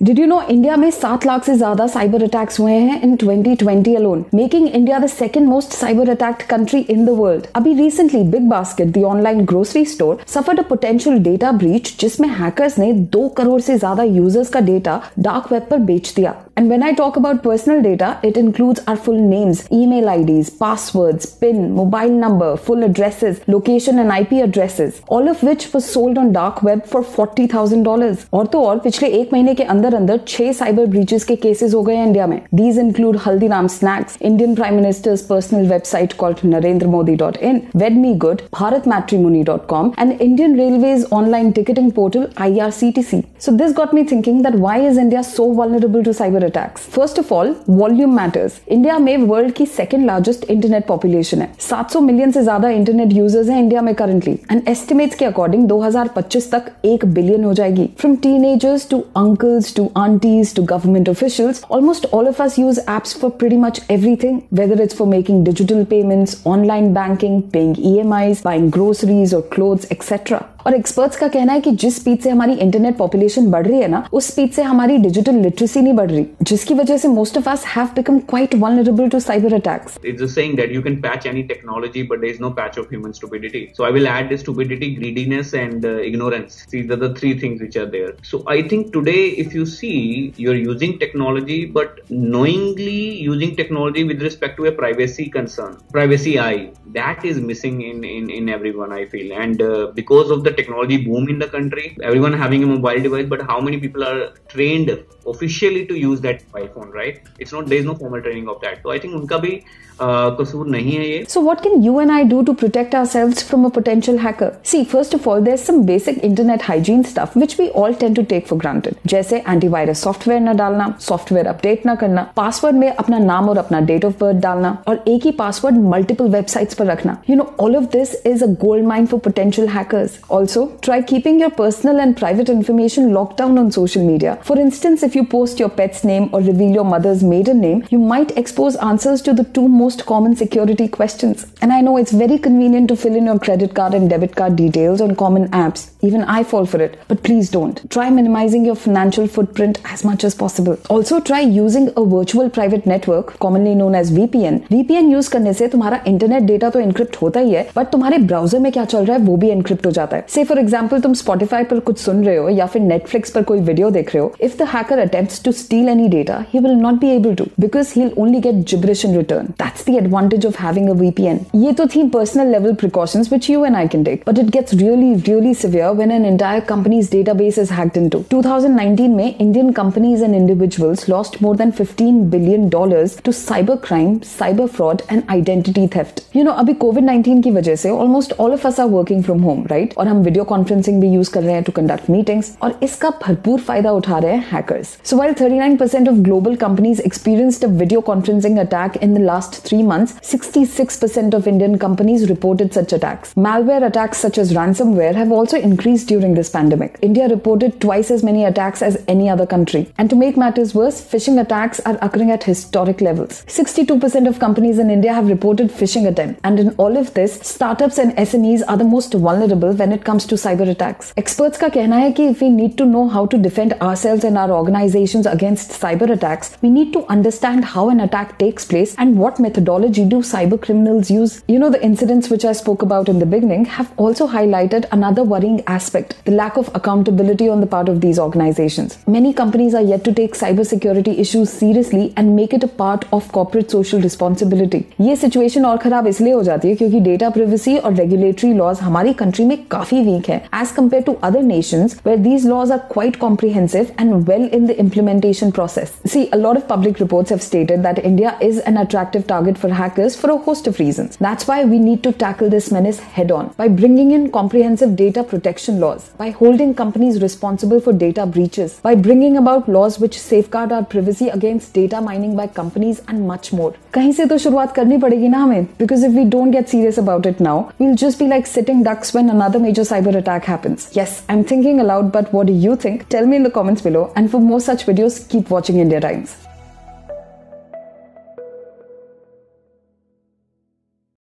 Did you know India में 7 लाख से ज्यादा साइबर अटैक्स हुए हैं in 2020 alone, making India the second most cyber attacked country in the world. अभी recently Big Basket, the online grocery store, suffered a potential data breach जिसमें hackers ने 2 करोड़ से ज्यादा यूजर्स का डेटा डार्क वेब पर बेच दिया. And when I talk about personal data, it includes our full names, email IDs, passwords, PIN, mobile number, full addresses, location and IP addresses, all of which was sold on dark web for $40,000. और तो और पिछले 1 महीने के अंदर 6 cyber breaches के cases हो गए हैं इंडिया में. These include Haldiram Snacks, Indian Prime Minister's personal website called NarendraModi.in, WedMeGood, BharatMatrimony.com, and Indian Railways online ticketing portal IRCTC. So this got me thinking that why is India so vulnerable to cyber attacks? First of all, volume matters. India में world की second largest internet population है. 700 million से ज्यादा internet users हैं India में currently, and estimates के according 2025 तक 1 billion हो जाएगी. From teenagers to uncles to aunties to government officials, almost all of us use apps for pretty much everything, whether it's for making digital payments, online banking, paying EMIs, buying groceries और clothes etcetera. और experts का कहना है कि जिस speed से हमारी internet population बढ़ रही है ना, उस स्पीड से हमारी डिजिटल लिटरेसी नहीं बढ़ रही, जिसकी वजह से most of us have become quite vulnerable to cyber attacks. It's a saying that you can patch any technology, but there is no patch of human stupidity. So I will add the stupidity, greediness, and ignorance. These are the 3 things which are there. So I think today, if you see, you're using technology, but knowingly using technology with respect to a privacy concern, privacy eye, that is missing in everyone, I feel. And because of the technology boom in the country, everyone having a mobile device, but how many people are trained officially to use that iPhone, right? It's not, there is no formal training of that. So I think उनका भी कसूर नहीं है ये. So what can you and I do to protect ourselves from a potential hacker? See, first of all, there's some basic internet hygiene stuff which we all tend to take for granted. जैसे antivirus software न डालना, software update न करना, password में अपना नाम और अपना डेट ऑफ बर्थ डालना, और एक ही पासवर्ड मल्टीपल वेबसाइट्स पर रखना. You know, all of this is a gold mine for potential hackers. Also, try keeping your personal and private information locked down on social media. For instance, if you post your pet's name or reveal your mother's maiden name, you might expose answers to the 2 most common security questions. And I know it's very convenient to fill in your credit card and debit card details on common apps. Even I fall for it. But please don't. Try minimizing your financial footprint as much as possible. Also, try using a virtual private network, commonly known as VPN. VPN use करने से तुम्हारा internet data तो encrypt होता ही है, but तुम्हारे browser में क्या चल रहा है वो भी एनक्रिप्ट हो जाता है. Say for example, तुम Spotify पर कुछ सुन रहे हो या फिर Netflix पर कोई वीडियो देख रहे हो. If the hacker attempts to steal any data, he will not be able to, because he'll only get gibberish in return. That's the advantage of having a VPN. ये तो थी personal level precautions which you and I can take, but it gets really severe when an entire company's database is hacked into. 2019 में Indian companies and individuals lost more than $15 billion to cyber crime, cyber fraud and identity theft. You know, अभी COVID-19 की वजह से almost all of us are working from home, right? और हम video conferencing भी use कर रहे हैं to conduct meetings, और इसका भरपूर फायदा उठा रहे हैं hackers. So while 39% of global companies experienced a video conferencing attack in the last 3 months, 66% of Indian companies reported such attacks. Malware attacks such as ransomware have also increased during this pandemic. India reported twice as many attacks as any other country. And to make matters worse, phishing attacks are occurring at historic levels. 62% of companies in India have reported phishing attempts. And in all of this, startups and SMEs are the most vulnerable when it comes to cyber attacks. Experts का कहना है कि if we need to know how to defend ourselves and our organizations against cyber attacks, we need to understand how an attack takes place and what methodology do cyber criminals use. You know, the incidents which I spoke about in the beginning have also highlighted another worrying aspect, the lack of accountability on the part of these organizations. Many companies are yet to take cybersecurity issues seriously and make it a part of corporate social responsibility. ये situation और खराब इसलिए हो जाती है क्योंकि data privacy और regulatory laws हमारी country में काफी weak है as compared to other nations where these laws are quite comprehensive and well in the implementation process. See, a lot of public reports have stated that India is an attractive target for hackers for a host of reasons. That's why we need to tackle this menace head on by bringing in comprehensive data protection laws, by holding companies responsible for data breaches, by bringing about laws which safeguard our privacy against data mining by companies and much more. कहीं से तो शुरुआत करनी पड़ेगी ना हमें, because if we don't get serious about it now, we'll just be like sitting ducks when another major cyber attack happens. Yes, I'm thinking aloud, but what do you think? Tell me in the comments below, and for more such videos, keep watching India Times.